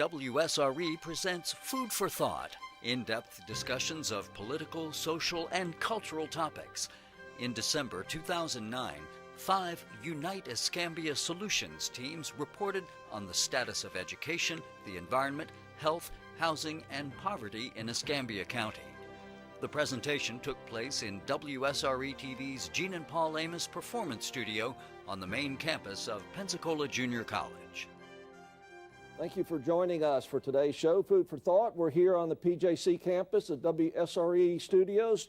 WSRE presents Food for Thought, in-depth discussions of political, social, and cultural topics. In December 2009, 5 Unite Escambia Solutions teams reported on the status of education, the environment, health, housing, and poverty in Escambia County. The presentation took place in WSRE TV's Gene and Paul Amos Performance Studio on the main campus of Pensacola Junior College. Thank you for joining us for today's show, Food for Thought. We're here on the PJC campus at WSRE Studios,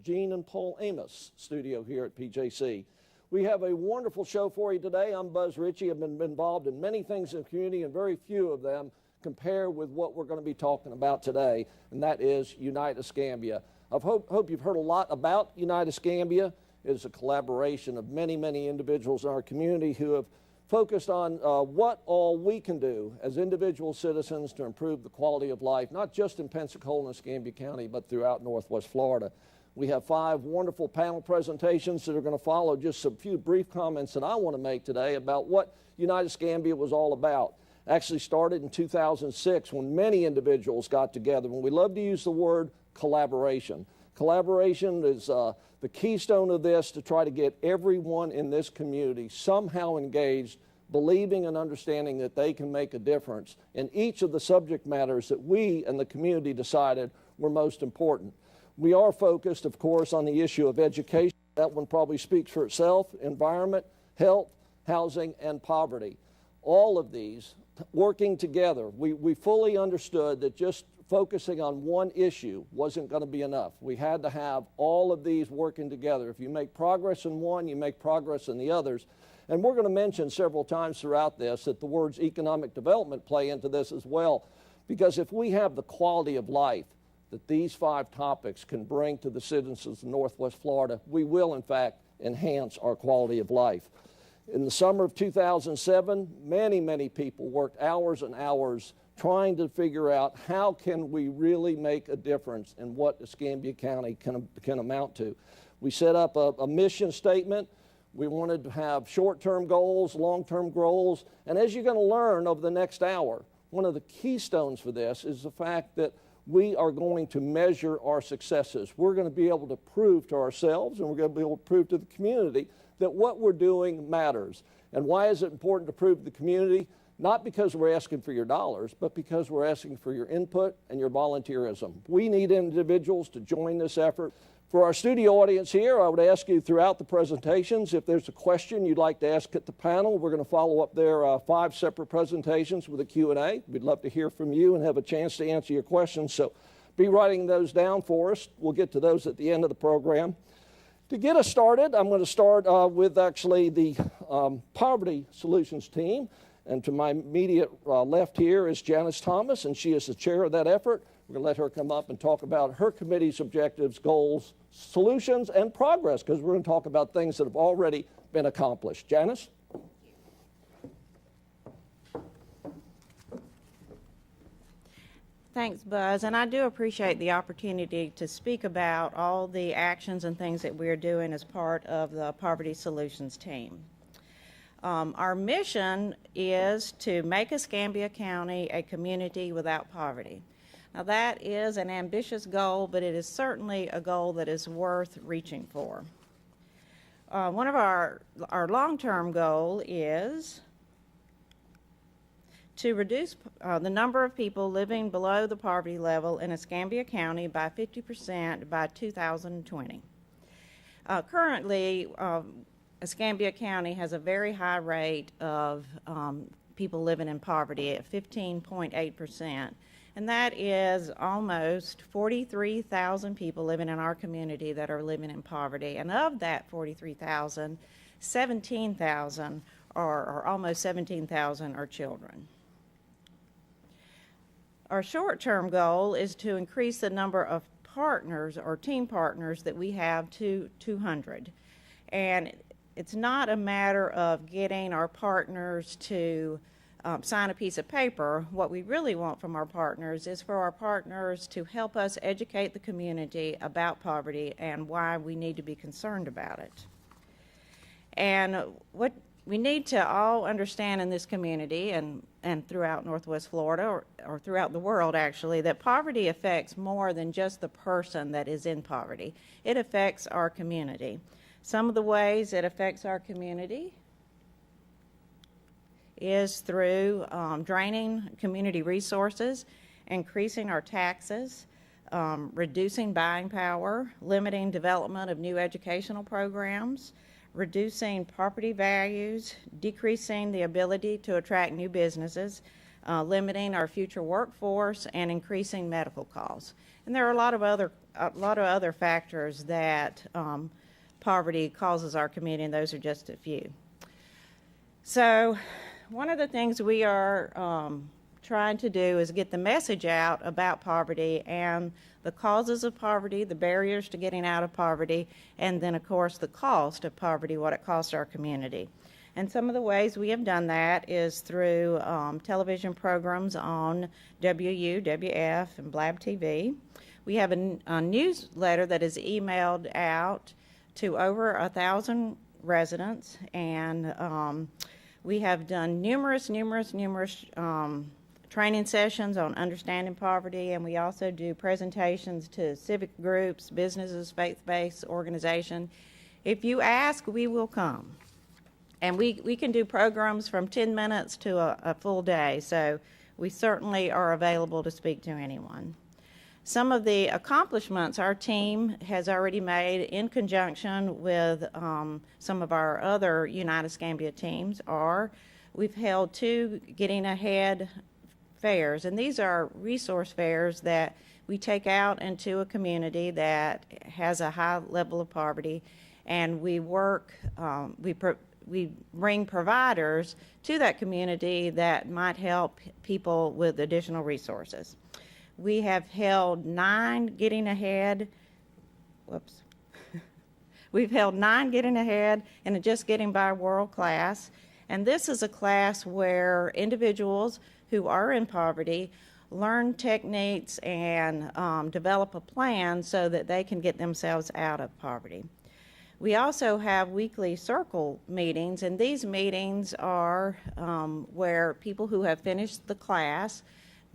Gene and Paul Amos studio here at PJC. We have a wonderful show for you today. I'm Buzz Ritchie. I've been involved in many things in the community, and very few of them compare with what we're going to be talking about today, and that is Unite Escambia. I hope you've heard a lot about Unite Escambia. It is a collaboration of many, many individuals in our community who have focused on what all we can do as individual citizens to improve the quality of life, not just in Pensacola and Escambia County, but throughout Northwest Florida. We have 5 wonderful panel presentations that are going to follow. Just a few brief comments that I want to make today about what Unite Escambia was all about. Actually started in 2006 when many individuals got together, and we love to use the word collaboration. Collaboration is the keystone of this, to try to get everyone in this community somehow engaged, believing and understanding that they can make a difference in each of the subject matters that we and the community decided were most important. We are focused, of course, on the issue of education. That one probably speaks for itself: environment, health, housing, and poverty. All of these working together. We fully understood that just focusing on one issue wasn't going to be enough. We had to have all of these working together. If you make progress in one, you make progress in the others. And we're going to mention several times throughout this that the words economic development play into this as well, because if we have the quality of life that these 5 topics can bring to the citizens of Northwest Florida, we will, in fact, enhance our quality of life. In the summer of 2007, many people worked hours and hours trying to figure out how can we really make a difference in what Escambia County can amount to. We set up a mission statement. We wanted to have short-term goals, long-term goals, and as you're going to learn over the next hour, one of the keystones for this is the fact that we are going to measure our successes. We're going to be able to prove to ourselves, and we're going to be able to prove to the community that what we're doing matters. And why is it important to prove to the community? Not because we're asking for your dollars, but because we're asking for your input and your volunteerism. We need individuals to join this effort. For our studio audience here, I would ask you throughout the presentations, if there's a question you'd like to ask at the panel, we're going to follow up their 5 separate presentations with a Q&A. We'd love to hear from you and have a chance to answer your questions, so be writing those down for us. We'll get to those at the end of the program. To get us started, I'm going to start with actually the Poverty Solutions team. And to my immediate left here is Janice Thomas, and she is the chair of that effort. We're going to let her come up and talk about her committee's objectives, goals, solutions, and progress, because we're going to talk about things that have already been accomplished. Janice? Thanks, Buzz, and I do appreciate the opportunity to speak about all the actions and things that we're doing as part of the Poverty Solutions team. Our mission is to make Escambia County a community without poverty. Now, that is an ambitious goal, but it is certainly a goal that is worth reaching for. One of our long-term goal is to reduce the number of people living below the poverty level in Escambia County by 50% by 2020. Currently, Escambia County has a very high rate of people living in poverty at 15.8%, and that is almost 43,000 people living in our community that are living in poverty. And of that 43,000, 17,000 or almost 17,000 are children. Our short-term goal is to increase the number of partners or team partners that we have to 200. And it's not a matter of getting our partners to sign a piece of paper. What we really want from our partners is for our partners to help us educate the community about poverty and why we need to be concerned about it. And what we need to all understand in this community and throughout Northwest Florida, or throughout the world actually, that poverty affects more than just the person that is in poverty. It affects our community. Some of the ways it affects our community is through draining community resources, increasing our taxes, reducing buying power, limiting development of new educational programs, reducing property values, decreasing the ability to attract new businesses, limiting our future workforce, and increasing medical costs. And there are a lot of other factors that poverty causes our community, and those are just a few. So one of the things we are trying to do is get the message out about poverty and the causes of poverty, the barriers to getting out of poverty, and then of course the cost of poverty, what it costs our community. And some of the ways we have done that is through television programs on WU, WF, and Blab TV. We have a newsletter that is emailed out to over 1,000 residents, and we have done numerous training sessions on understanding poverty, and we also do presentations to civic groups, businesses, faith-based organizations. If you ask, we will come. And we can do programs from 10 minutes to a full day, so we certainly are available to speak to anyone. Some of the accomplishments our team has already made in conjunction with some of our other United Escambia teams are we've held 2 Getting Ahead fairs, and these are resource fairs that we take out into a community that has a high level of poverty, and we work, we bring providers to that community that might help people with additional resources. We have held 9 Getting Ahead, we've held 9 Getting Ahead and Just Getting By World class, and this is a class where individuals who are in poverty learn techniques and develop a plan so that they can get themselves out of poverty. We also have weekly circle meetings, and these meetings are where people who have finished the class,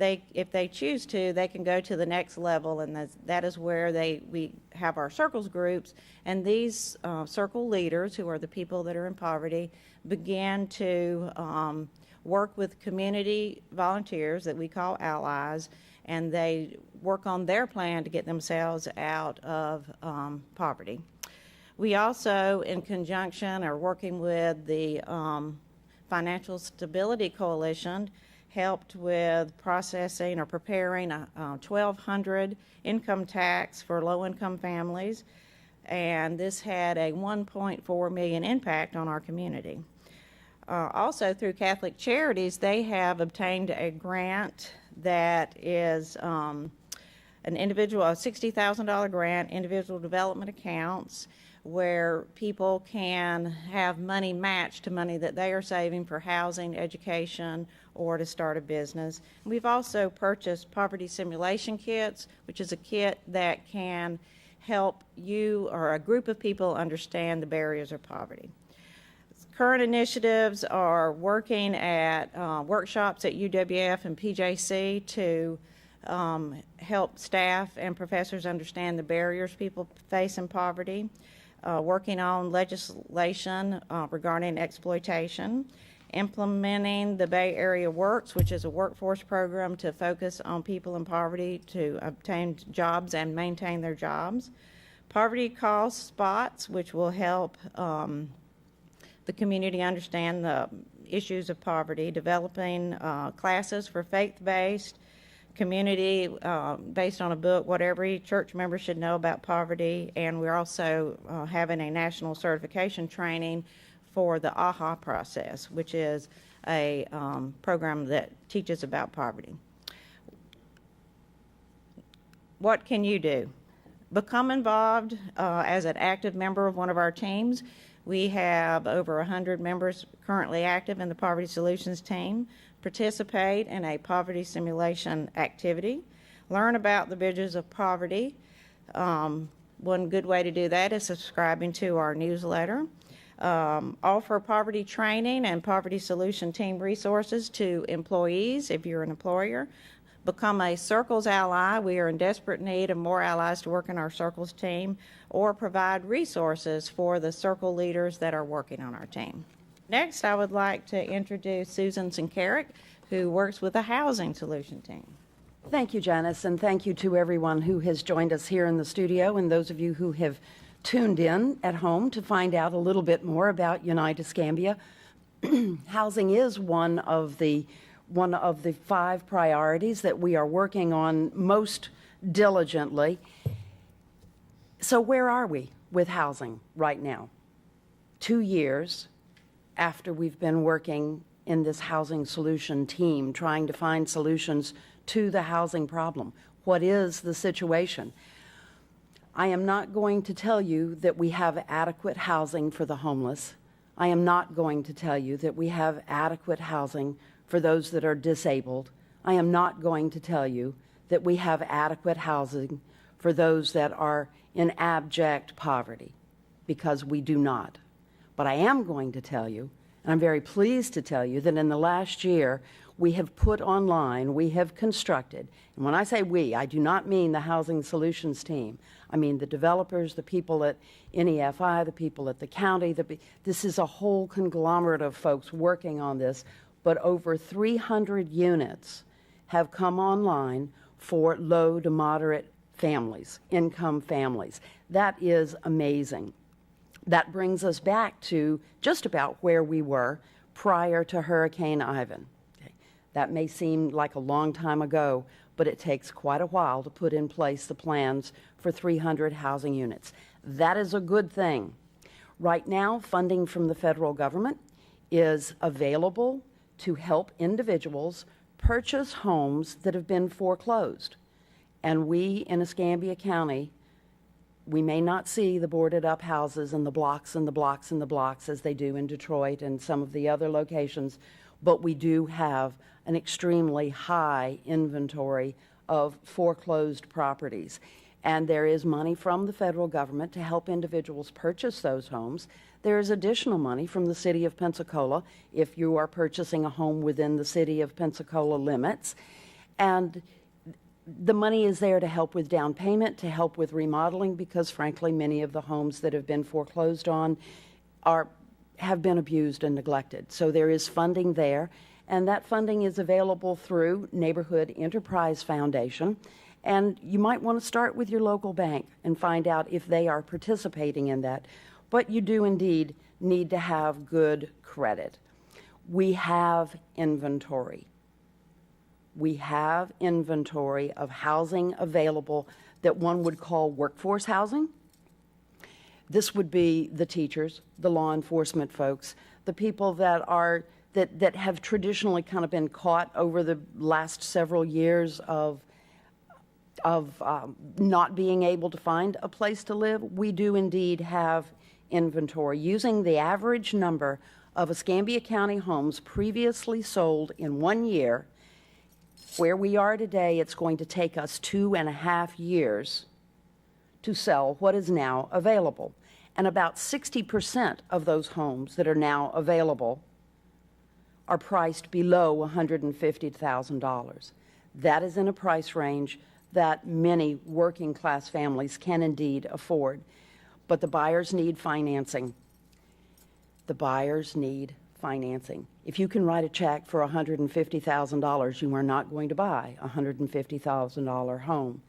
if they choose to, they can go to the next level, and that is where we have our circles groups, and these circle leaders, who are the people that are in poverty, begin to work with community volunteers that we call allies, and they work on their plan to get themselves out of poverty. We also, in conjunction, are working with the Financial Stability Coalition, helped with processing or preparing a 1,200 income tax for low-income families, and this had a 1.4 million impact on our community. Also, through Catholic Charities, they have obtained a grant that is an individual, a $60,000 grant, individual development accounts, where people can have money matched to money that they are saving for housing, education, or to start a business. We've also purchased poverty simulation kits, which is a kit that can help you or a group of people understand the barriers of poverty. Current initiatives are working at workshops at UWF and PJC to help staff and professors understand the barriers people face in poverty, working on legislation regarding exploitation, implementing the Bay Area Works, which is a workforce program to focus on people in poverty to obtain jobs and maintain their jobs, poverty cost spots, which will help the community understand the issues of poverty, developing classes for faith-based, community based on a book, what every church member should know about poverty, and we're also having a national certification training for the AHA process, which is a program that teaches about poverty. What can you do? Become involved as an active member of one of our teams. We have over 100 members currently active in the Poverty Solutions team. Participate in a poverty simulation activity. Learn about the barriers of poverty. One good way to do that is subscribing to our newsletter. offer poverty training and poverty solution team resources to employees if you're an employer. Become a Circles ally. We are in desperate need of more allies to work in our Circles team, or provide resources for the Circle leaders that are working on our team. Next, I would like to introduce Susan Sincaric, who works with the Housing Solution team. Thank you, Janice, and thank you to everyone who has joined us here in the studio and those of you who have tuned in at home to find out a little bit more about Unite Escambia. Housing is one of the 5 priorities that we are working on most diligently. So where are we with housing right now? 2 years after we've been working in this housing solution team, trying to find solutions to the housing problem. What is the situation? I am not going to tell you that we have adequate housing for the homeless. I am not going to tell you that we have adequate housing for those that are disabled. I am not going to tell you that we have adequate housing for those that are in abject poverty, because we do not. But I am going to tell you, and I'm very pleased to tell you, that in the last year we have put online, we have constructed, and when I say we, I do not mean the Housing Solutions team. I mean the developers, the people at NEFI, the people at the county. This is a whole conglomerate of folks working on this, but over 300 units have come online for low to moderate families, income families. That is amazing. That brings us back to just about where we were prior to Hurricane Ivan. Okay. That may seem like a long time ago, but it takes quite a while to put in place the plans for 300 housing units. That is a good thing. Right now, funding from the federal government is available to help individuals purchase homes that have been foreclosed. And we in Escambia County, we may not see the boarded up houses and the blocks and the blocks and the blocks as they do in Detroit and some of the other locations, but we do have an extremely high inventory of foreclosed properties. And there is money from the federal government to help individuals purchase those homes. There is additional money from the city of Pensacola if you are purchasing a home within the city of Pensacola limits. And the money is there to help with down payment, to help with remodeling, because frankly many of the homes that have been foreclosed on have been abused and neglected. So there is funding there, and that funding is available through Neighborhood Enterprise Foundation. And you might want to start with your local bank and find out if they are participating in that. But you do indeed need to have good credit. We have inventory. We have inventory of housing available that one would call workforce housing. This would be the teachers, the law enforcement folks, the people that have traditionally kind of been caught over the last several years of not being able to find a place to live. We do indeed have inventory. Using the average number of Escambia County homes previously sold in 1 year, where we are today, it's going to take us 2.5 years to sell what is now available. And about 60% of those homes that are now available are priced below $150,000. That is in a price range that many working class families can indeed afford. But the buyers need financing. The buyers need financing. If you can write a check for $150,000, you are not going to buy a $150,000 home.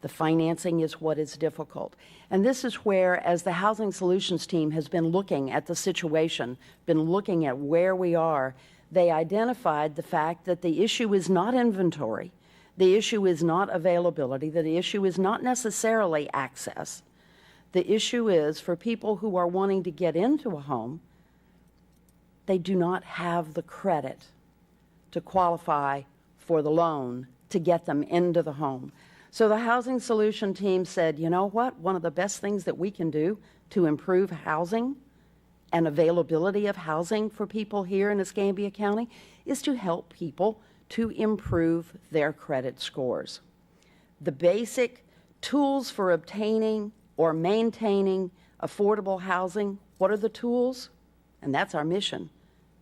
The financing is what is difficult. And this is where, as the Housing Solutions team has been looking at the situation, been looking at where we are, they identified the fact that the issue is not inventory, the issue is not availability, that the issue is not necessarily access. The issue is for people who are wanting to get into a home, they do not have the credit to qualify for the loan to get them into the home. So the Housing Solution team said, you know what, one of the best things that we can do to improve housing and availability of housing for people here in Escambia County is to help people to improve their credit scores. The basic tools for obtaining or maintaining affordable housing, what are the tools? and that's our mission,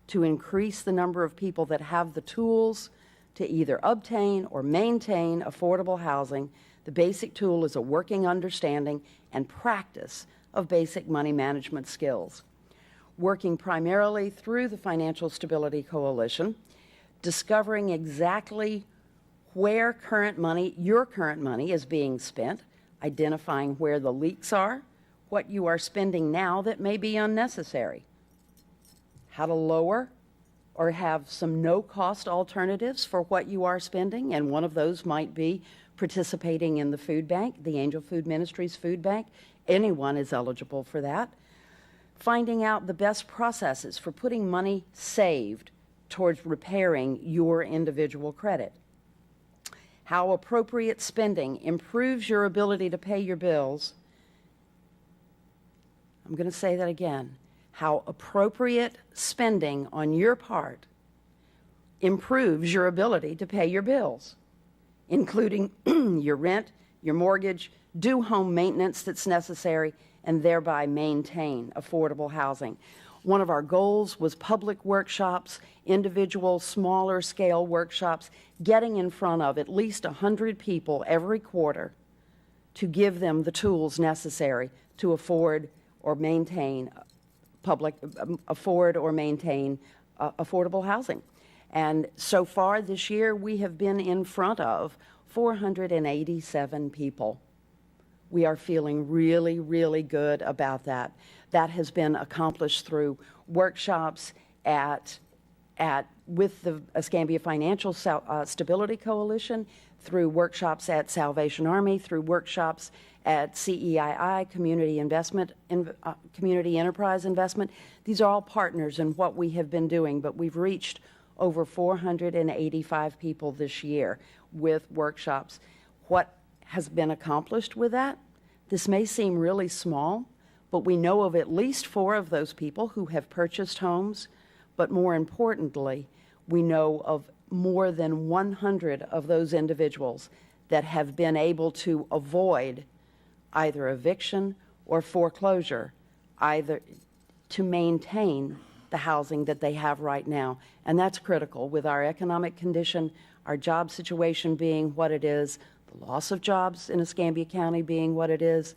to increase the number of people that have the tools to either obtain or maintain affordable housing. The basic tool is a working understanding and practice of basic money management skills. Working primarily through the Financial Stability Coalition, discovering exactly where your current money is being spent, identifying where the leaks are, what you are spending now that may be unnecessary, how to lower or have some no-cost alternatives for what you are spending, and one of those might be participating in the food bank, the Angel Food Ministries food bank. Anyone is eligible for that. Finding out the best processes for putting money saved towards repairing your individual credit. How appropriate spending improves your ability to pay your bills. I'm going to say that again. How appropriate spending on your part improves your ability to pay your bills, including your rent, your mortgage, do home maintenance that's necessary, and thereby maintain affordable housing. One of our goals was public workshops, individual, smaller scale workshops, getting in front of at least 100 people every quarter to give them the tools necessary to afford or maintain affordable housing. And so far this year, we have been in front of 487 people. We are feeling really, really good about that. That has been accomplished through workshops with the Escambia Financial Stability Coalition, through workshops at Salvation Army, through workshops at CEII, Community Enterprise Investment. These are all partners in what we have been doing, but we've reached over 485 people this year with workshops. What has been accomplished with that? This may seem really small, but we know of at least 4 of those people who have purchased homes, but more importantly, we know of more than 100 of those individuals that have been able to avoid either eviction or foreclosure, either to maintain the housing that they have right now. And that's critical with our economic condition, our job situation being what it is, the loss of jobs in Escambia County being what it is.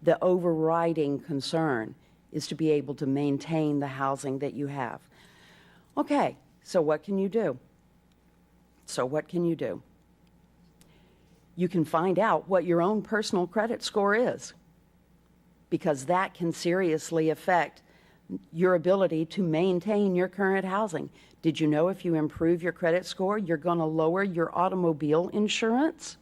The overriding concern is to be able to maintain the housing that you have. Okay, so what can you do? You can find out what your own personal credit score is, because that can seriously affect your ability to maintain your current housing. Did you know if you improve your credit score, you're going to lower your automobile insurance?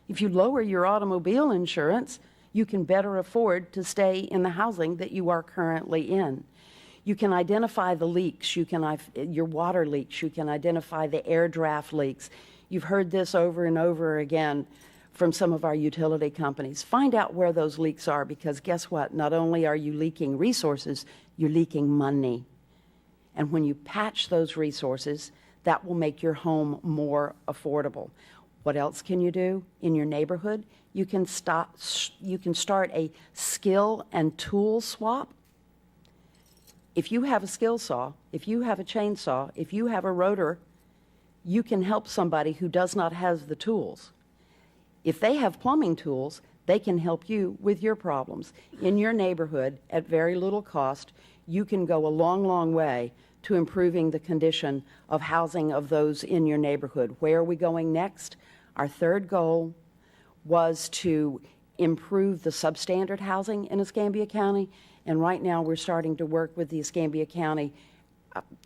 If you lower your automobile insurance, you can better afford to stay in the housing that you are currently in. You can identify the leaks, your water leaks, you can identify the air draft leaks. You've heard this over and over again from some of our utility companies. Find out where those leaks are, because guess what? Not only are you leaking resources, you're leaking money. And when you patch those resources, that will make your home more affordable. What else can you do in your neighborhood? You can start a skill and tool swap. If you have a skill saw, if you have a chainsaw, if you have a rotor, you can help somebody who does not have the tools. If they have plumbing tools, they can help you with your problems. In your neighborhood, at very little cost, you can go a long, long way to improving the condition of housing of those in your neighborhood. Where are we going next? Our third goal was to improve the substandard housing in Escambia County, and right now we're starting to work with the Escambia County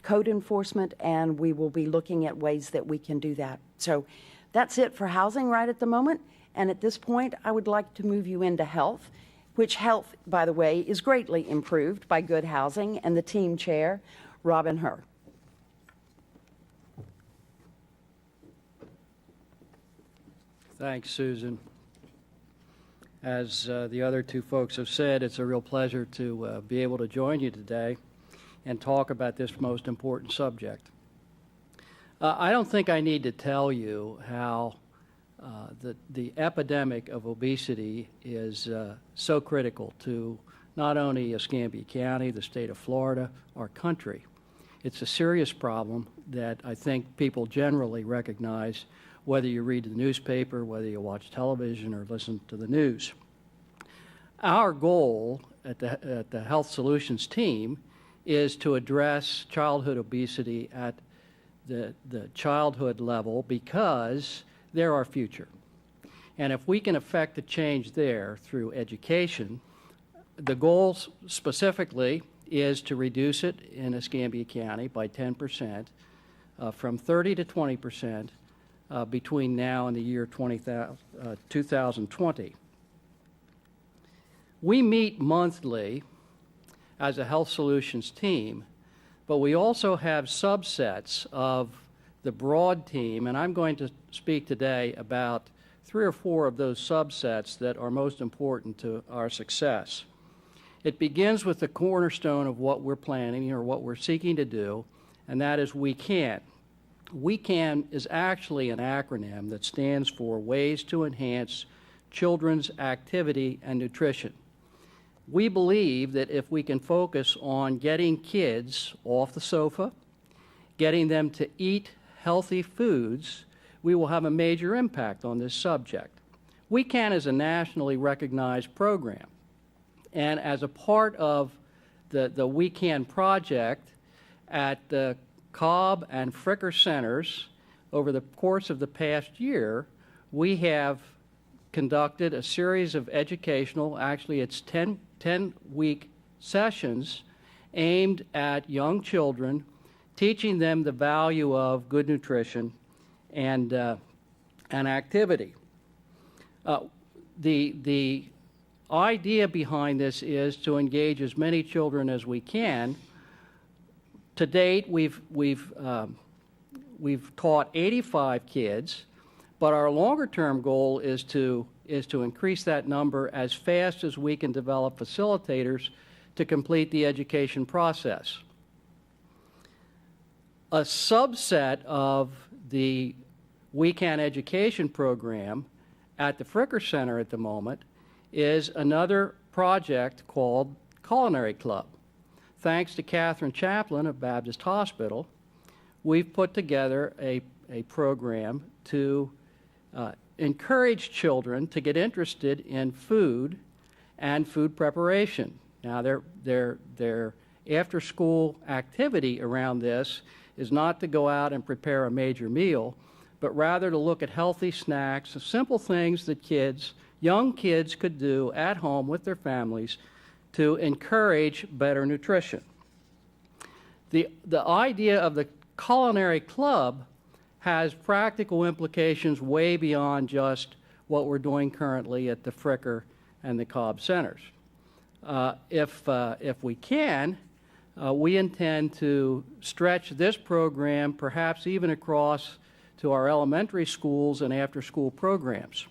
code enforcement, and we will be looking at ways that we can do that. So that's it for housing right at the moment, and at this point I would like to move you into health, which health, by the way, is greatly improved by good housing, and the team chair, Robin Herr. Thanks, Susan. As the other two folks have said, it's a real pleasure to be able to join you today and talk about this most important subject. I don't think I need to tell you how the epidemic of obesity is so critical to not only Escambia County, the state of Florida, our country. It's a serious problem that I think people generally recognize, whether you read the newspaper, whether you watch television or listen to the news. Our goal at the Health Solutions team is to address childhood obesity at the childhood level because they're our future. And if we can effect a change there through education, the goal specifically is to reduce it in Escambia County by 10%, from 30 to 20% between now and the year 2020. We meet monthly as a Health Solutions team, but we also have subsets of the broad team, and I'm going to speak today about 3 or 4 of those subsets that are most important to our success. It begins with the cornerstone of what we're planning or what we're seeking to do, and that is We Can. We Can is actually an acronym that stands for Ways to Enhance Children's Activity and Nutrition. We believe that if we can focus on getting kids off the sofa, getting them to eat healthy foods, we will have a major impact on this subject. We Can is a nationally recognized program. And as a part of the We Can project at the Cobb and Fricker Centers over the course of the past year, we have conducted a series of educational, actually it's 10-week sessions aimed at young children, teaching them the value of good nutrition and activity. The idea behind this is to engage as many children as we can. To date, we've taught 85 kids, but our longer-term goal is to increase that number as fast as we can develop facilitators to complete the education process. A subset of the We Can education program at the Fricker Center at the moment is another project called Culinary Club. Thanks to Catherine Chaplin of Baptist Hospital, we've put together a program to encourage children to get interested in food and food preparation. Now, their after-school activity around this is not to go out and prepare a major meal, but rather to look at healthy snacks, simple things that young kids could do at home with their families to encourage better nutrition. The idea of the Culinary Club has practical implications way beyond just what we're doing currently at the Fricker and the Cobb Centers. If we can, we intend to stretch this program perhaps even across to our elementary schools and after-school programs.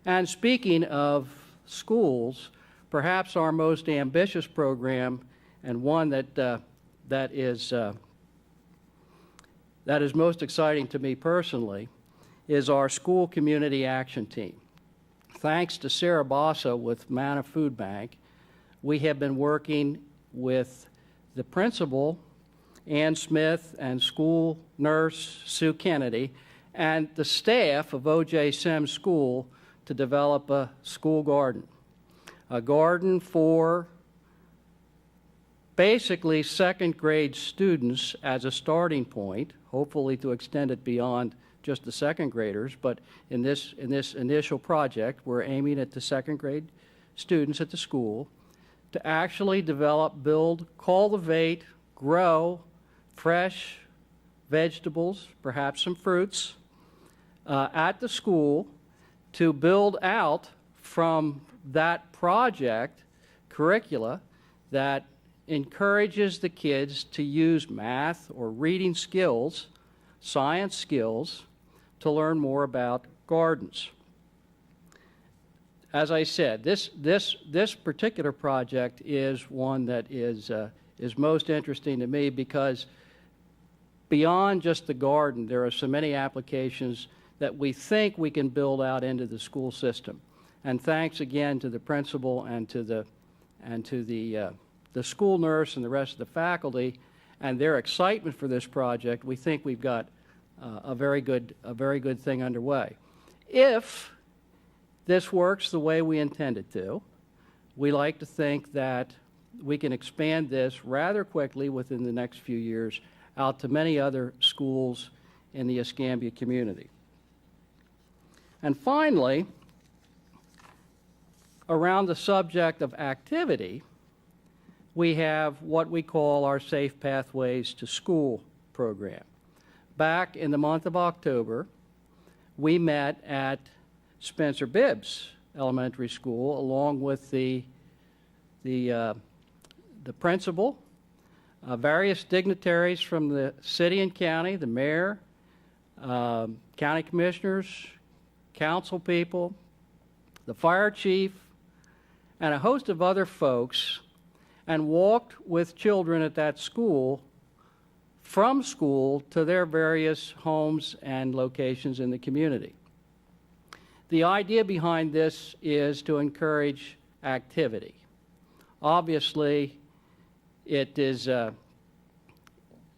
And speaking of schools, perhaps our most ambitious program and one that is most exciting to me personally is our school community action team. Thanks to Sarah Bassa with Manna Food Bank, we have been working with the principal, Ann Smith, and school nurse, Sue Kennedy, and the staff of O.J. Sims School to develop a school garden. A garden for basically second grade students as a starting point, hopefully to extend it beyond just the second graders, but in this initial project, we're aiming at the second grade students at the school to actually develop, build, cultivate, grow fresh vegetables, perhaps some fruits, at the school to build out from that project curricula that encourages the kids to use math or reading skills, science skills, to learn more about gardens. As I said, this particular project is one that is most interesting to me because beyond just the garden, there are so many applications that we think we can build out into the school system. And thanks again to the principal and to and to the school nurse and the rest of the faculty and their excitement for this project, we think we've got a very good thing underway. If this works the way we intend it to, we like to think that we can expand this rather quickly within the next few years out to many other schools in the Escambia community. And finally, around the subject of activity, we have what we call our Safe Pathways to School program. Back in the month of October, we met at Spencer Bibbs Elementary School along with the principal, various dignitaries from the city and county, the mayor, county commissioners, council people, the fire chief, and a host of other folks, and walked with children at that school from school to their various homes and locations in the community. The idea behind this is to encourage activity. Obviously, it is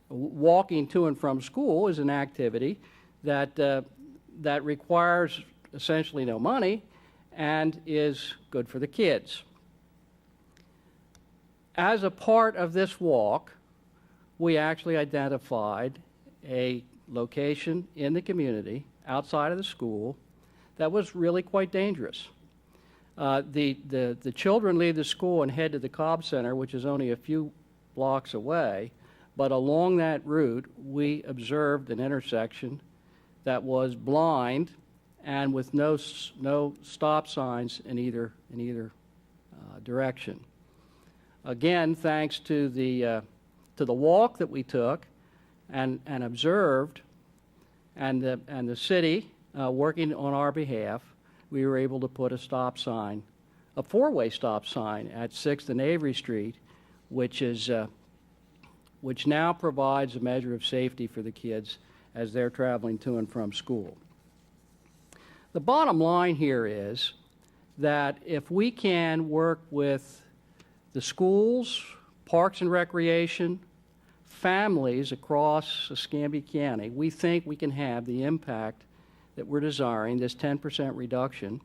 walking to and from school is an activity that requires essentially no money and is good for the kids. As a part of this walk, we actually identified a location in the community outside of the school that was really quite dangerous. The children leave the school and head to the Cobb Center, which is only a few blocks away, but along that route we observed an intersection that was blind and with no stop signs in either direction. Again, thanks to the walk that we took and observed, and the city working on our behalf, we were able to put a stop sign, a four-way stop sign at 6th and Avery Street, which now provides a measure of safety for the kids as they're traveling to and from school. The bottom line here is that if we can work with the schools, parks and recreation, families across Escambia County, we think we can have the impact that we're desiring, this 10% reduction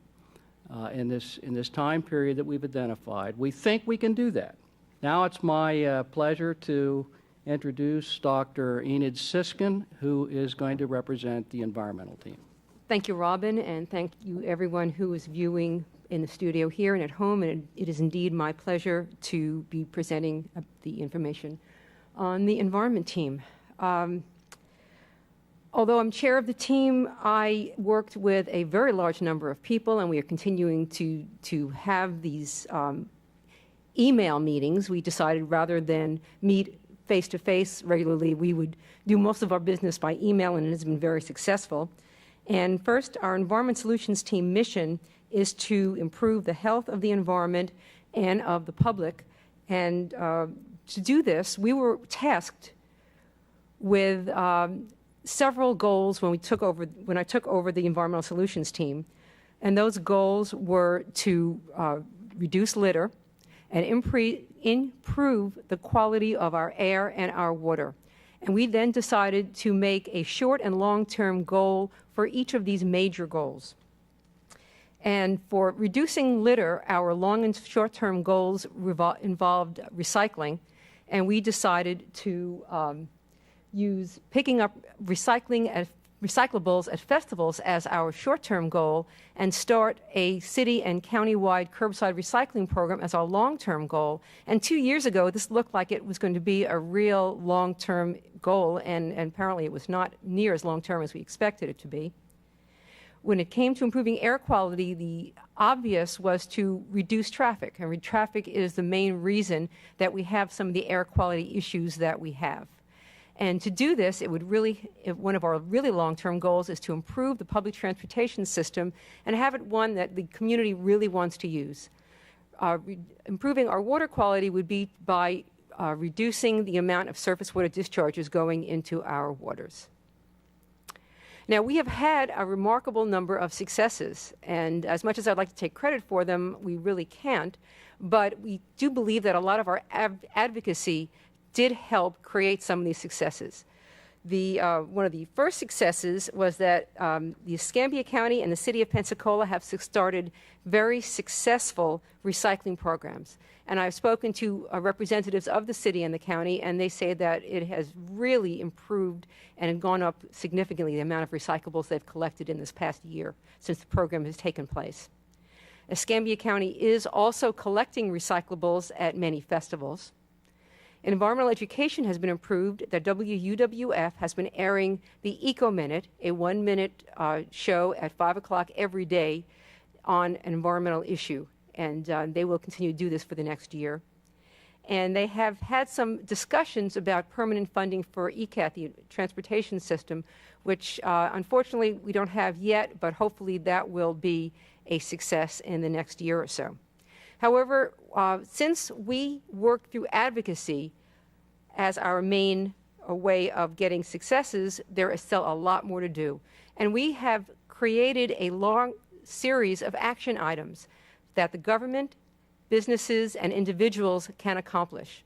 in this time period that we've identified. We think we can do that. Now it's my pleasure to introduce Dr. Enid Siskin, who is going to represent the environmental team. Thank you, Robin, and thank you everyone who is viewing in the studio here and at home. And it is indeed my pleasure to be presenting the information on the environment team. Although I'm chair of the team, I worked with a very large number of people, and we are continuing to have these email meetings. We decided rather than meet face-to-face regularly, we would do most of our business by email, and it has been very successful. And first, our Environment Solutions Team mission is to improve the health of the environment and of the public. And to do this, we were tasked with several goals when I took over the Environmental Solutions Team. And those goals were to reduce litter and improve the quality of our air and our water. And we then decided to make a short and long-term goal for each of these major goals. And for reducing litter, our long and short-term goals involved recycling, and we decided to use picking up recyclables at festivals as our short-term goal and start a city and county-wide curbside recycling program as our long-term goal. And 2 years ago, this looked like it was going to be a real long-term goal, and apparently it was not near as long-term as we expected it to be. When it came to improving air quality, the obvious was to reduce traffic, and traffic is the main reason that we have some of the air quality issues that we have. And to do this, one of our really long-term goals is to improve the public transportation system and have it one that the community really wants to use. Improving our water quality would be by reducing the amount of surface water discharges going into our waters. Now, we have had a remarkable number of successes, and as much as I'd like to take credit for them, we really can't. But we do believe that a lot of our advocacy did help create some of these successes. One of the first successes was that the Escambia County and the city of Pensacola have started very successful recycling programs. And I've spoken to representatives of the city and the county, and they say that it has really improved and gone up significantly the amount of recyclables they've collected in this past year since the program has taken place. Escambia County is also collecting recyclables at many festivals. Environmental education has been improved. The WUWF has been airing the Eco Minute, a 1-minute show at 5 o'clock every day on an environmental issue. And they will continue to do this for the next year. And they have had some discussions about permanent funding for ECAT, the transportation system, which unfortunately we don't have yet, but hopefully that will be a success in the next year or so. However, since we work through advocacy as our main way of getting successes, there is still a lot more to do. And we have created a long series of action items that the government, businesses, and individuals can accomplish.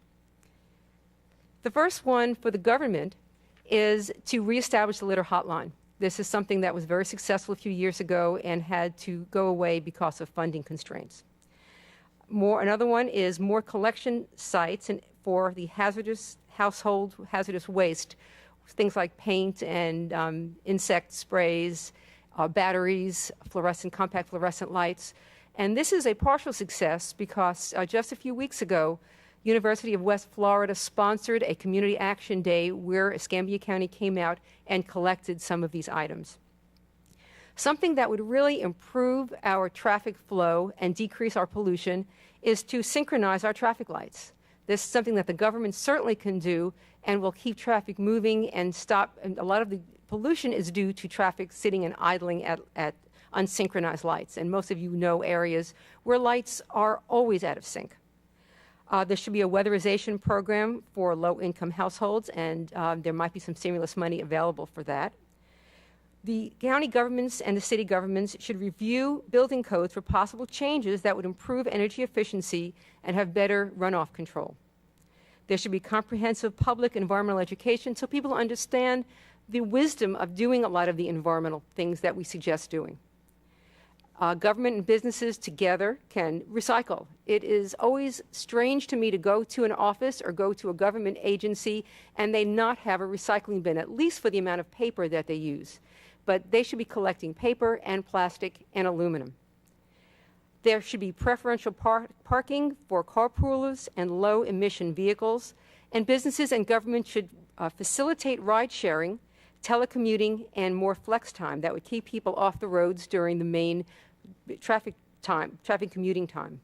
The first one for the government is to reestablish the litter hotline. This is something that was very successful a few years ago and had to go away because of funding constraints. Another one is more collection sites for the household hazardous waste, things like paint and insect sprays, batteries, compact fluorescent lights. And this is a partial success because just a few weeks ago, University of West Florida sponsored a community action day where Escambia County came out and collected some of these items. Something that would really improve our traffic flow and decrease our pollution is to synchronize our traffic lights. This is something that the government certainly can do and will keep traffic moving and stop. And a lot of the pollution is due to traffic sitting and idling at unsynchronized lights. And most of you know areas where lights are always out of sync. There should be a weatherization program for low-income households, and there might be some stimulus money available for that. The county governments and the city governments should review building codes for possible changes that would improve energy efficiency and have better runoff control. There should be comprehensive public environmental education so people understand the wisdom of doing a lot of the environmental things that we suggest doing. Government and businesses together can recycle. It is always strange to me to go to an office or go to a government agency and they not have a recycling bin, at least for the amount of paper that they use. But they should be collecting paper and plastic and aluminum. There should be preferential parking for carpoolers and low-emission vehicles, and businesses and government should facilitate ride-sharing, telecommuting, and more flex time that would keep people off the roads during the main traffic commuting time.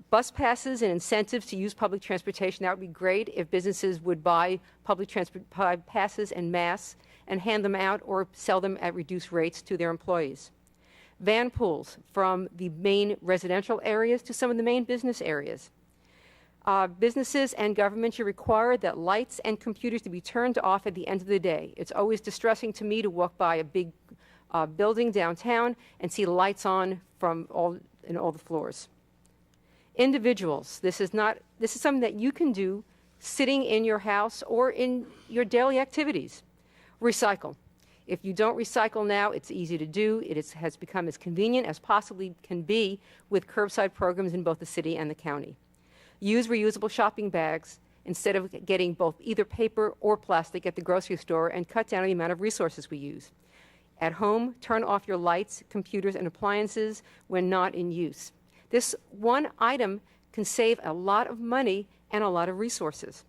Bus passes and incentives to use public transportation, that would be great if businesses would buy public transport passes en masse and hand them out or sell them at reduced rates to their employees. Van pools from the main residential areas to some of the main business areas. Businesses and government should require that lights and computers to be turned off at the end of the day. It's always distressing to me to walk by a big building downtown and see lights on from all the floors. Individuals, this is something that you can do sitting in your house or in your daily activities. Recycle. If you don't recycle now, it's easy to do. It has become as convenient as possibly can be with curbside programs in both the city and the county. Use reusable shopping bags instead of getting both either paper or plastic at the grocery store and cut down on the amount of resources we use. At home, turn off your lights, computers, and appliances when not in use. This one item can save a lot of money and a lot of resources.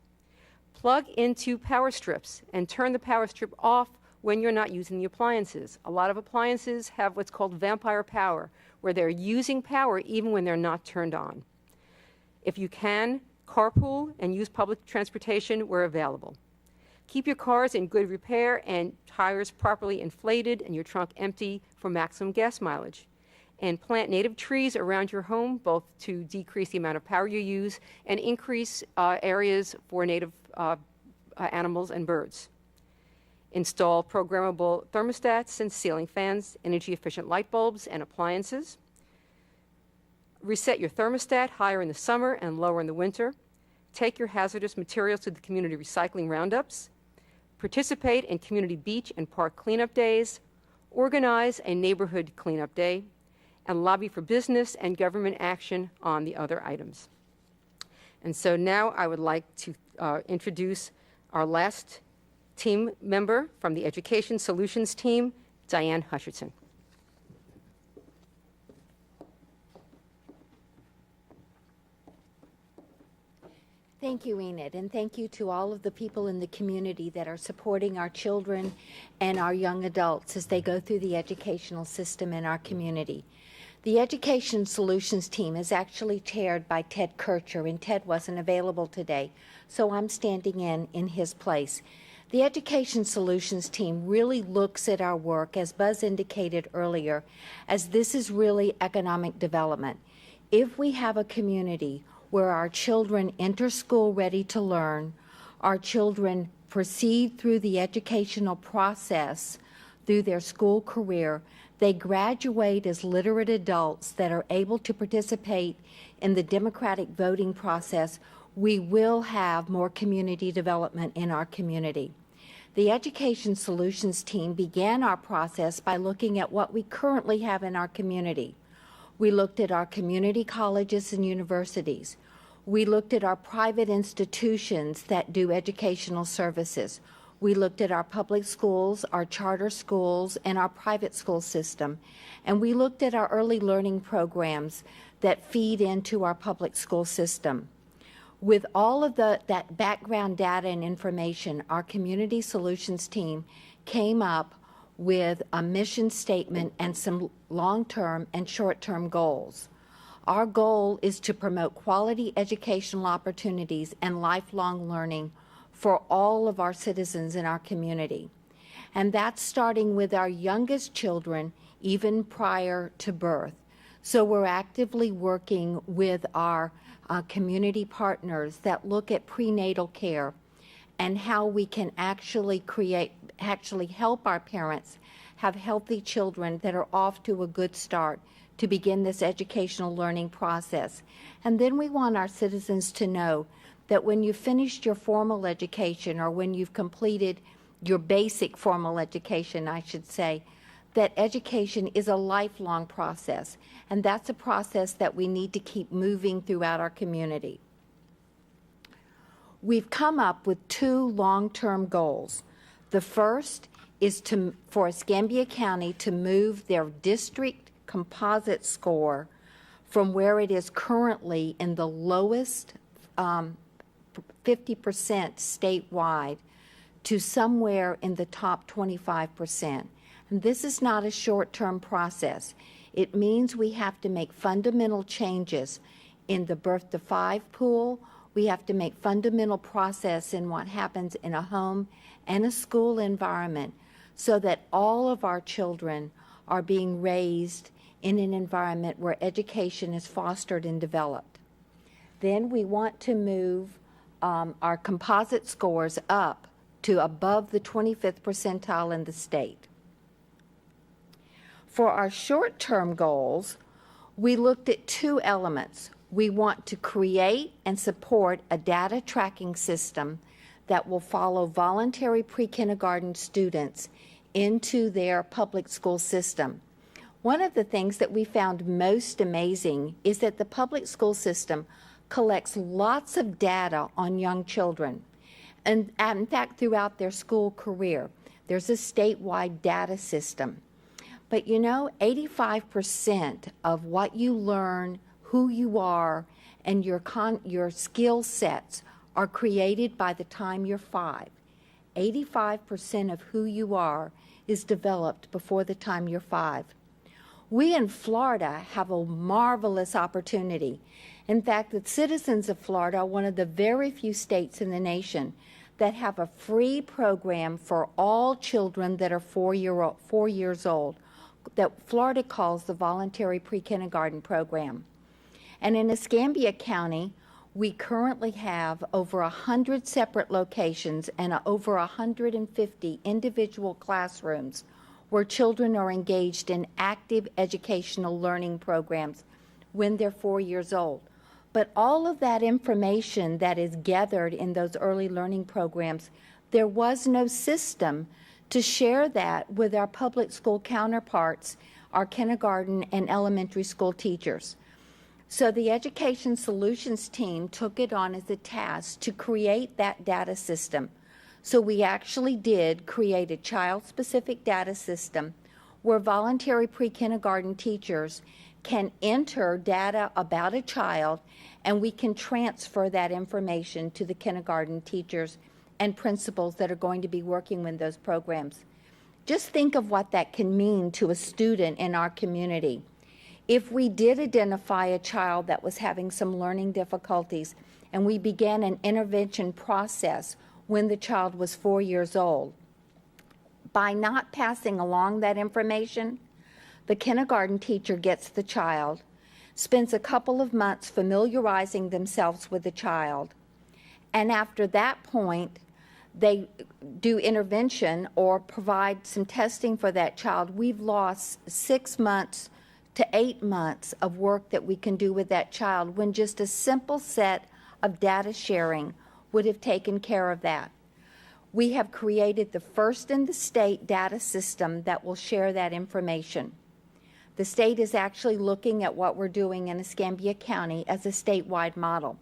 Plug into power strips and turn the power strip off when you're not using the appliances. A lot of appliances have what's called vampire power, where they're using power even when they're not turned on. If you can, carpool and use public transportation where available. Keep your cars in good repair and tires properly inflated and your trunk empty for maximum gas mileage. And plant native trees around your home, both to decrease the amount of power you use and increase areas for native animals and birds. install programmable thermostats and ceiling fans, energy-efficient light bulbs and appliances, reset your thermostat higher in the summer and lower in the winter, take your hazardous materials to the community recycling roundups, participate in community beach and park cleanup days, organize a neighborhood cleanup day, and lobby for business and government action on the other items. And so now I would like to introduce our last team member from the Education Solutions team, Diane Hutcherson. Thank you, Enid, and thank you to all of the people in the community that are supporting our children and our young adults as they go through the educational system in our community. The Education Solutions team is actually chaired by Ted Kircher, and Ted wasn't available today, so I'm standing in his place. The Education Solutions team really looks at our work, as Buzz indicated earlier, as this is really economic development. If we have a community where our children enter school ready to learn, our children proceed through the educational process through their school career, they graduate as literate adults that are able to participate in the democratic voting process, we will have more community development in our community. The Education Solutions team began our process by looking at what we currently have in our community. We looked at our community colleges and universities. We looked at our private institutions that do educational services. We looked at our public schools, our charter schools, and our private school system. And we looked at our early learning programs that feed into our public school system. With all of that background data and information, our Community Solutions team came up with a mission statement and some long-term and short-term goals. Our goal is to promote quality educational opportunities and lifelong learning for all of our citizens in our community. And that's starting with our youngest children, even prior to birth. So we're actively working with our community partners that look at prenatal care and how we can actually help our parents have healthy children that are off to a good start to begin this educational learning process. And then we want our citizens to know that when you've finished your formal education, or when you've completed your basic formal education, I should say, that education is a lifelong process. And that's a process that we need to keep moving throughout our community. We've come up with 2 long-term goals. The first is for Escambia County to move their district composite score from where it is currently in the lowest 50% statewide to somewhere in the top 25%. And this is not a short-term process. It means we have to make fundamental changes in the birth to 5 pool. We have to make fundamental process in what happens in a home and a school environment so that all of our children are being raised in an environment where education is fostered and developed. Then we want to move our composite scores up to above the 25th percentile in the state. For our short-term goals, we looked at 2 elements. We want to create and support a data tracking system that will follow voluntary pre-kindergarten students into their public school system. One of the things that we found most amazing is that the public school system collects lots of data on young children. And in fact, throughout their school career, there's a statewide data system. But you know, 85% of what you learn, who you are, and your skill sets are created by the time you're 5. 85% of who you are is developed before the time you're 5. We in Florida have a marvelous opportunity. In fact, the citizens of Florida are one of the very few states in the nation that have a free program for all children that are 4 years old, that Florida calls the Voluntary Pre-Kindergarten Program. And in Escambia County, We currently have over 100 separate locations and over 150 individual classrooms where children are engaged in active educational learning programs when they're 4 years old. But all of that information that is gathered in those early learning programs, there was no system to share that with our public school counterparts, our kindergarten and elementary school teachers. So the Education Solutions team took it on as a task to create that data system. So we actually did create a child-specific data system where voluntary pre-kindergarten teachers can enter data about a child, and we can transfer that information to the kindergarten teachers and principals that are going to be working with those programs. Just think of what that can mean to a student in our community. If we did identify a child that was having some learning difficulties and we began an intervention process when the child was 4 years old, by not passing along that information, the kindergarten teacher gets the child, spends a couple of months familiarizing themselves with the child, and after that point, they do intervention or provide some testing for that child. We've lost 6 months to 8 months of work that we can do with that child when just a simple set of data sharing would have taken care of that. We have created the first in the state data system that will share that information. The state is actually looking at what we're doing in Escambia County as a statewide model.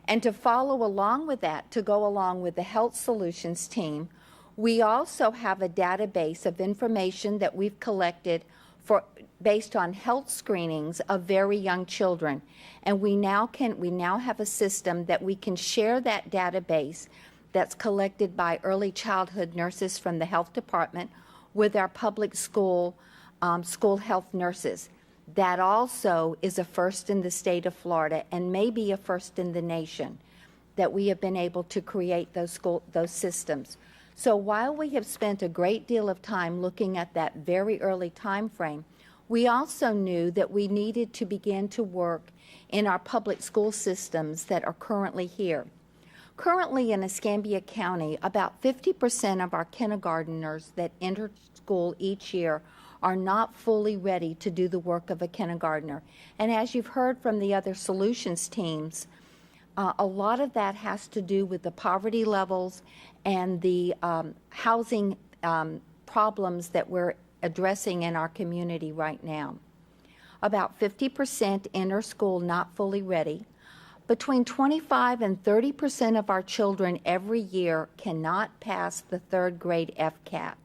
And to follow along with that, to go along with the Health Solutions team, we also have a database of information that we've collected based on health screenings of very young children. And we now have a system that we can share that database that's collected by early childhood nurses from the health department with our public school health nurses. That also is a first in the state of Florida and maybe a first in the nation that we have been able to create those systems. So while we have spent a great deal of time looking at that very early time frame, we also knew that we needed to begin to work in our public school systems that are currently here. Currently in Escambia County, about 50% of our kindergarteners that enter school each year are not fully ready to do the work of a kindergartner. And as you've heard from the other solutions teams, a lot of that has to do with the poverty levels and the housing problems that we're addressing in our community right now. About 50% enter school not fully ready. Between 25 and 30% of our children every year cannot pass the third grade FCAT,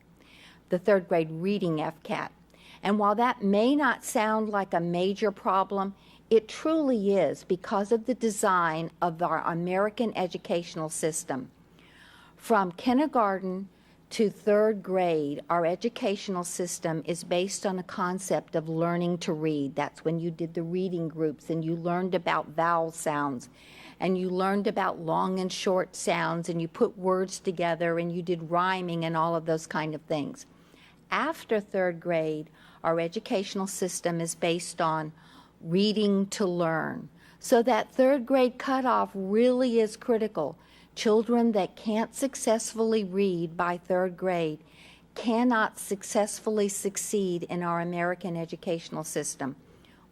the third grade reading FCAT. And while that may not sound like a major problem, it truly is because of the design of our American educational system. From kindergarten to third grade, our educational system is based on a concept of learning to read. That's when you did the reading groups and you learned about vowel sounds and you learned about long and short sounds and you put words together and you did rhyming and all of those kind of things. After third grade, our educational system is based on reading to learn. So that third grade cutoff really is critical. Children that can't successfully read by third grade cannot successfully succeed in our American educational system.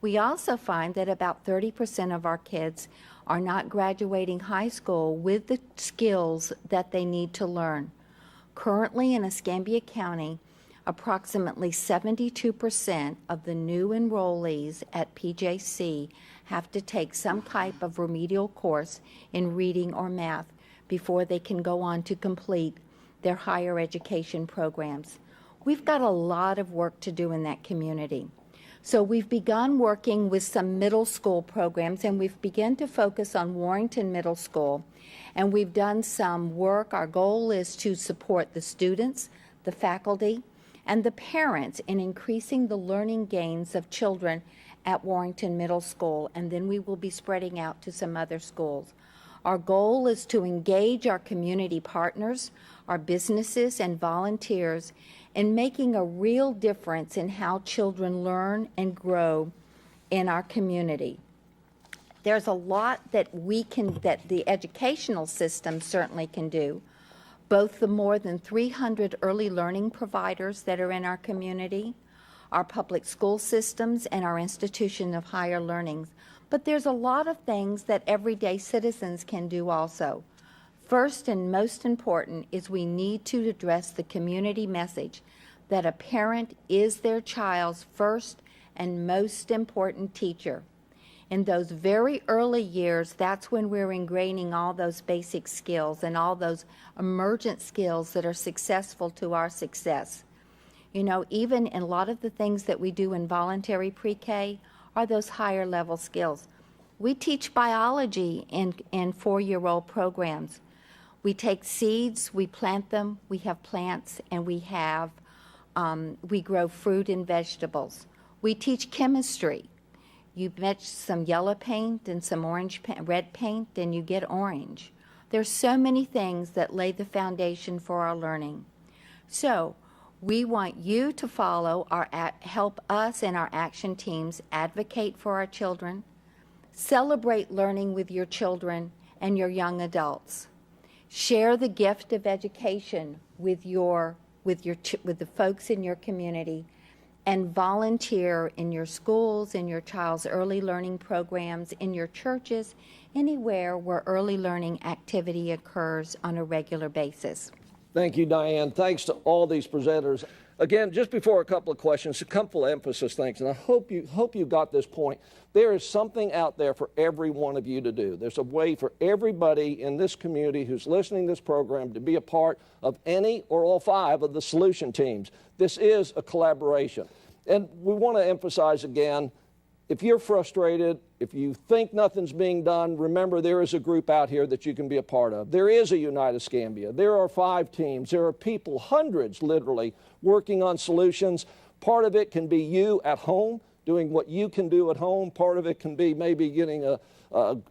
We also find that about 30% of our kids are not graduating high school with the skills that they need to learn. Currently in Escambia County, approximately 72% of the new enrollees at PJC have to take some type of remedial course in reading or math before they can go on to complete their higher education programs. We've got a lot of work to do in that community. So we've begun working with some middle school programs, and we've begun to focus on Warrington Middle School, and we've done some work. Our goal is to support the students, the faculty, and the parents in increasing the learning gains of children at Warrington Middle School, and then we will be spreading out to some other schools. Our goal is to engage our community partners, our businesses, and volunteers in making a real difference in how children learn and grow in our community. There's a lot that that the educational system certainly can do, both the more than 300 early learning providers that are in our community, our public school systems, and our institution of higher learning. But there's a lot of things that everyday citizens can do also. First and most important is we need to address the community message that a parent is their child's first and most important teacher. In those very early years, that's when we're ingraining all those basic skills and all those emergent skills that are successful to our success. You know, even in a lot of the things that we do in voluntary pre-K are those higher level skills. We teach biology in four-year-old programs. We take seeds, we plant them, we have plants, and we grow fruit and vegetables. We teach chemistry. You mix some yellow paint and some red paint, and you get orange. There's so many things that lay the foundation for our learning. So we want you to follow help us and our action teams advocate for our children, celebrate learning with your children and your young adults. Share the gift of education with the folks in your community, and volunteer in your schools, in your child's early learning programs, in your churches, anywhere where early learning activity occurs on a regular basis. Thank you, Diane. Thanks to all these presenters. Again, just before a couple of questions, a couple of emphasis things, and I hope you got this point. There is something out there for every one of you to do. There's a way for everybody in this community who's listening to this program to be a part of any or all 5 of the solution teams. This is a collaboration. And we want to emphasize again, if you're frustrated, if you think nothing's being done, remember there is a group out here that you can be a part of. There is a Unite Escambia. There are 5 teams. There are people, hundreds literally, working on solutions. Part of it can be you at home, doing what you can do at home. Part of it can be maybe getting a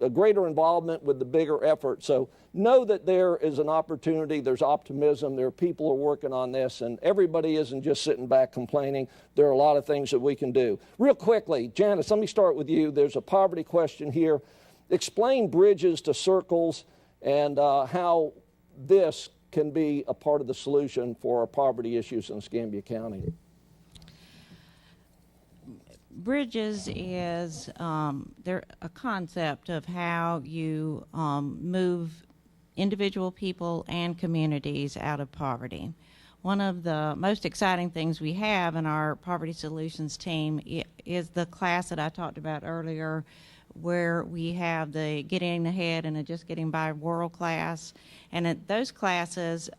greater involvement with the bigger effort. So know that there is an opportunity, there's optimism, there are people who are working on this, and everybody isn't just sitting back complaining. There are a lot of things that we can do. Real quickly, Janice, let me start with you. There's a poverty question here. Explain bridges to circles and how this can be a part of the solution for our poverty issues in Escambia County. Bridges is they're a concept of how you move individual people and communities out of poverty. One of the most exciting things we have in our Poverty Solutions team is the class that I talked about earlier, where we have the Getting Ahead and the Just Getting By World class. And at those classes,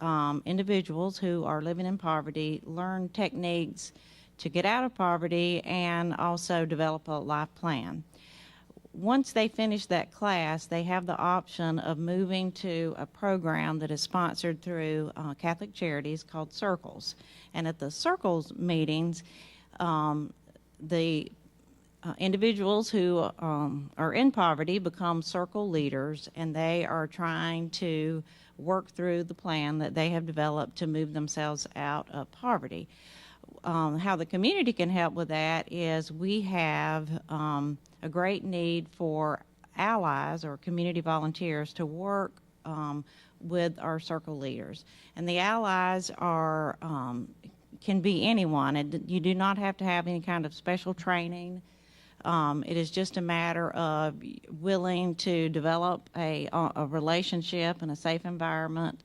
individuals who are living in poverty learn techniques to get out of poverty and also develop a life plan. Once they finish that class, they have the option of moving to a program that is sponsored through Catholic Charities called Circles. And at the Circles meetings, the individuals who are in poverty become circle leaders, and they are trying to work through the plan that they have developed to move themselves out of poverty. How the community can help with that is we have a great need for allies or community volunteers to work with our circle leaders. And the allies are can be anyone, and you do not have to have any kind of special training. It is just a matter of willing to develop a relationship and a safe environment,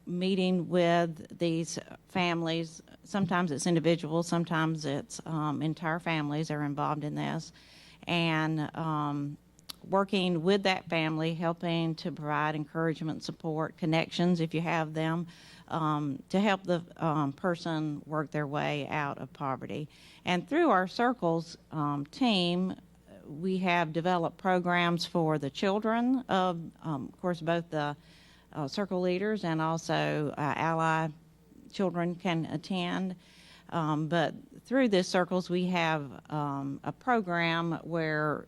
meeting with these families. Sometimes it's individuals, sometimes it's entire families are involved in this, and working with that family, helping to provide encouragement, support, connections if you have them, to help the person work their way out of poverty. And through our Circles team, we have developed programs for the children of course, both the circle leaders and also ally children can attend. But through this Circles, we have a program where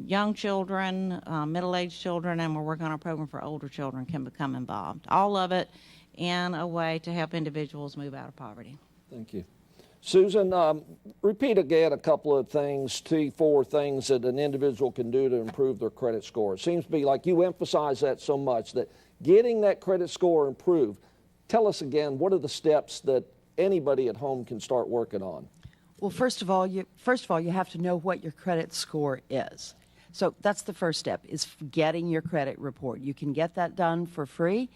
young children, middle-aged children, and we're working on a program for older children can become involved. All of it in a way to help individuals move out of poverty. Thank you. Susan, repeat again a couple of things, 4 things that an individual can do to improve their credit score. It seems to be like you emphasize that so much, that getting that credit score improved. Tell us again, what are the steps that anybody at home can start working on? Well, first of all, you have to know what your credit score is. So that's the first step, is getting your credit report. You can get that done for free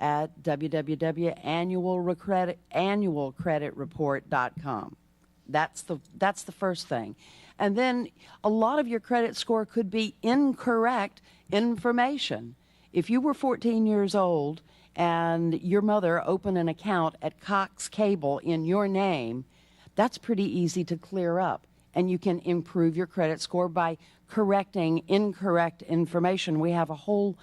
at www.annualcreditreport.com. That's the first thing. And then a lot of your credit score could be incorrect information. If you were 14 years old and your mother opened an account at Cox Cable in your name, that's pretty easy to clear up. And you can improve your credit score by correcting incorrect information. We have a whole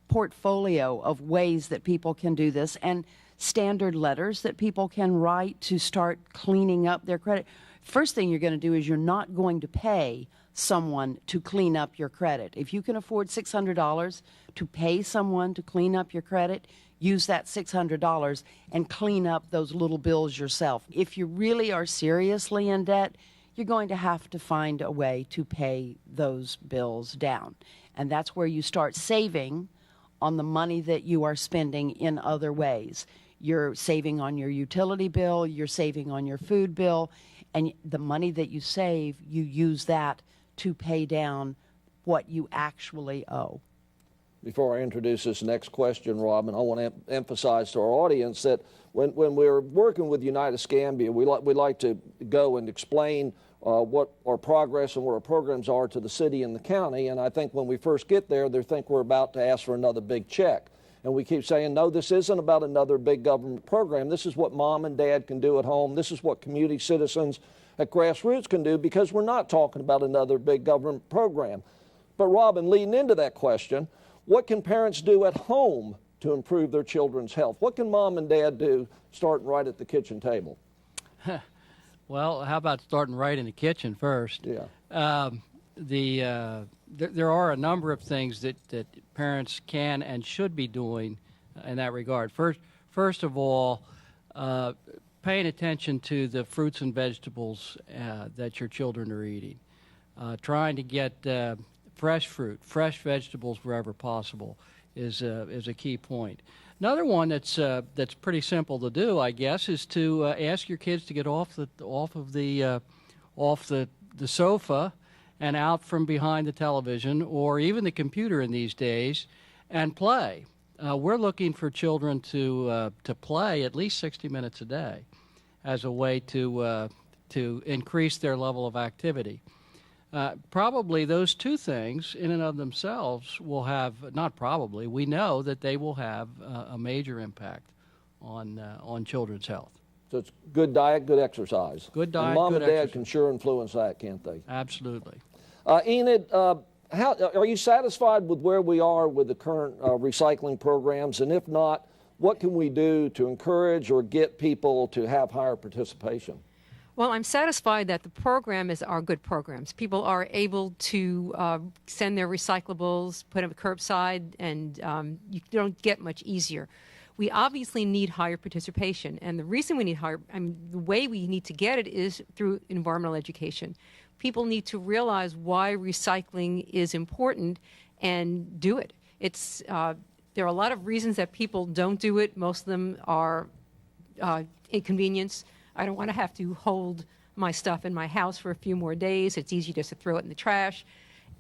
portfolio of ways that people can do this, and standard letters that people can write to start cleaning up their credit. First thing you're going to do is you're not going to pay someone to clean up your credit. If you can afford $600 to pay someone to clean up your credit, use that $600 and clean up those little bills yourself. If you really are seriously in debt, you're going to have to find a way to pay those bills down. And that's where you start saving on the money that you are spending in other ways. You're saving on your utility bill, you're saving on your food bill, and the money that you save, you use that to pay down what you actually owe. Before I introduce this next question, Robin, I want to emphasize to our audience that when we're working with Unite Escambia, we like to go and explain what our progress and what our programs are to the city and the county. And I think when we first get there, they think we're about to ask for another big check. And we keep saying, no, this isn't about another big government program. This is what mom and dad can do at home. This is what community citizens at grassroots can do, because we're not talking about another big government program. But Robin, leading into that question, what can parents do at home to improve their children's health? What can mom and dad do starting right at the kitchen table? Well, how about starting right in the kitchen first? Yeah. There are a number of things that parents can and should be doing in that regard. First of all, paying attention to the fruits and vegetables that your children are eating. Trying to get fresh fruit, fresh vegetables wherever possible is a key point. Another one that's pretty simple to do, I guess, is to ask your kids to get off the sofa and out from behind the television or even the computer in these days and play. We're looking for children to play at least 60 minutes a day as a way to increase their level of activity. Probably those two things in and of themselves will have, not probably, we know that they will have a major impact on children's health. So it's good diet, good exercise. Good diet, and mom good and dad exercise. can sure influence that, can't they? Absolutely. Enid, how are you satisfied with where we are with the current recycling programs? And if not, what can we do to encourage or get people to have higher participation? Well, I'm satisfied that the program are good programs. People are able to send their recyclables, put them curbside, and you don't get much easier. We obviously need higher participation, and the reason we need the way we need to get it is through environmental education. People need to realize why recycling is important and do it. There are a lot of reasons that people don't do it. Most of them are inconvenience. I don't want to have to hold my stuff in my house for a few more days. It's easy just to throw it in the trash.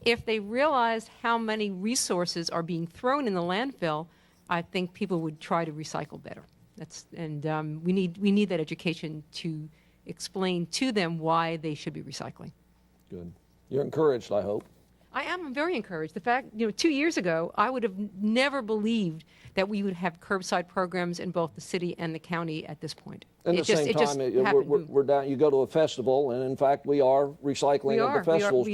If they realized how many resources are being thrown in the landfill, I think people would try to recycle better. We need that education to explain to them why they should be recycling. Good. You're encouraged, I hope. I am very encouraged. The fact, 2 years ago, I would have never believed that we would have curbside programs in both the city and the county at this point. At the same time, we're down. You go to a festival, and in fact, we are recycling at the festivals.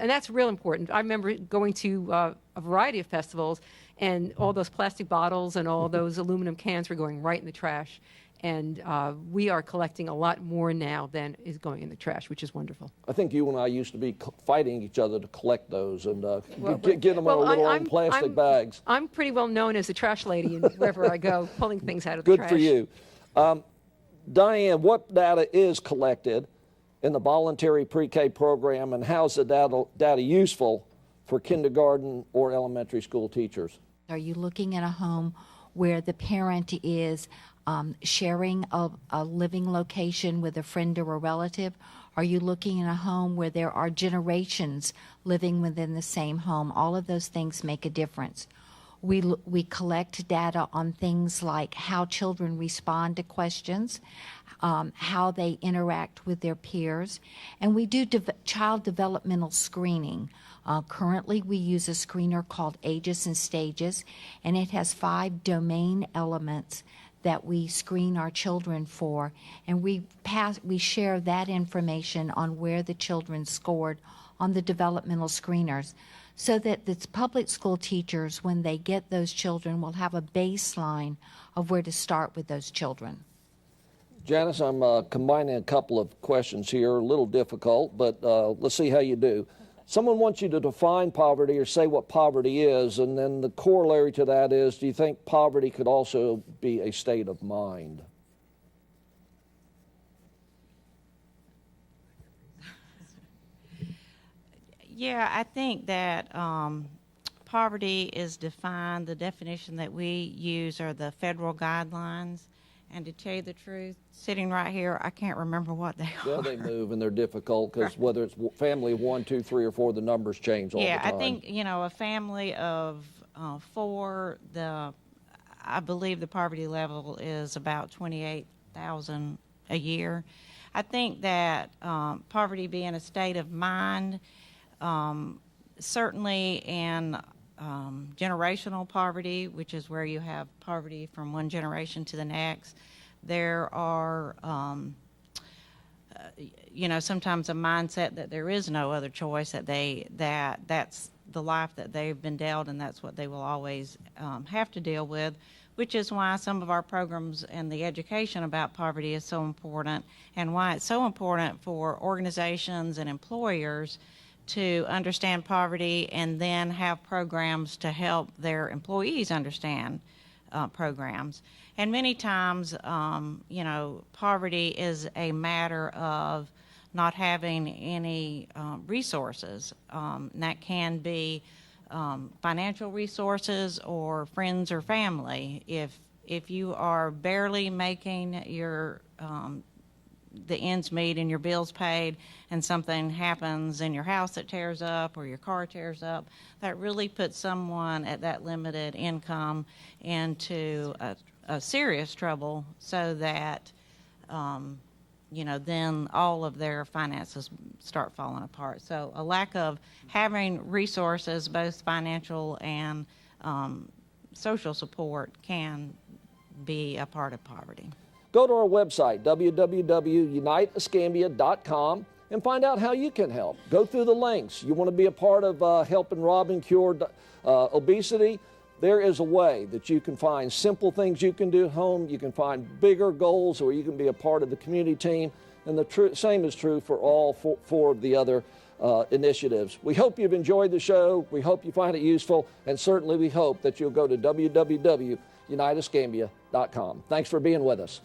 And that's real important. I remember going to a variety of festivals, and all those plastic bottles and all those aluminum cans were going right in the trash. And we are collecting a lot more now than is going in the trash, which is wonderful. I think you and I used to be fighting each other to collect those and get them on little own plastic bags. I'm pretty well known as the trash lady wherever I go, pulling things out of the trash. Good for you. Diane, what data is collected in the voluntary pre-K program, and how is the data useful for kindergarten or elementary school teachers? Are you looking at a home where the parent is sharing a living location with a friend or a relative? Are you looking at a home where there are generations living within the same home? All of those things make a difference. We collect data on things like how children respond to questions, how they interact with their peers, and we do child developmental screening. Currently, we use a screener called Ages and Stages, and it has 5 domain elements that we screen our children for, and we share that information on where the children scored on the developmental screeners, so that the public school teachers, when they get those children, will have a baseline of where to start with those children. Janice, I'm combining a couple of questions here, a little difficult, but let's see how you do. Someone wants you to define poverty or say what poverty is, and then the corollary to that is, do you think poverty could also be a state of mind? Yeah, I think that poverty is defined, the definition that we use are the federal guidelines. And to tell you the truth, sitting right here, I can't remember what they are. Well, they move and they're difficult because whether it's family 1, 2, 3, or 4, the numbers change all the time. Yeah, I think, a family of 4, I believe the poverty level is about $28,000 a year. I think that poverty being a state of mind, certainly in generational poverty, which is where you have poverty from one generation to the next. There are, sometimes a mindset that there is no other choice, that that's the life that they've been dealt, and that's what they will always have to deal with, which is why some of our programs and the education about poverty is so important, and why it's so important for organizations and employers to understand poverty and then have programs to help their employees understand programs. And many times, poverty is a matter of not having any resources. And that can be financial resources or friends or family. If you are barely making your the ends meet and your bills paid, and something happens in your house that tears up or your car tears up, that really puts someone at that limited income into a serious trouble, so that then all of their finances start falling apart. So a lack of having resources, both financial and social support, can be a part of poverty. Go to our website, www.uniteescambia.com, and find out how you can help. Go through the links. You want to be a part of helping Robin cure obesity? There is a way that you can find simple things you can do at home. You can find bigger goals, or you can be a part of the community team. And the same is true for all 4 of the other initiatives. We hope you've enjoyed the show. We hope you find it useful. And certainly we hope that you'll go to www.uniteescambia.com. Thanks for being with us.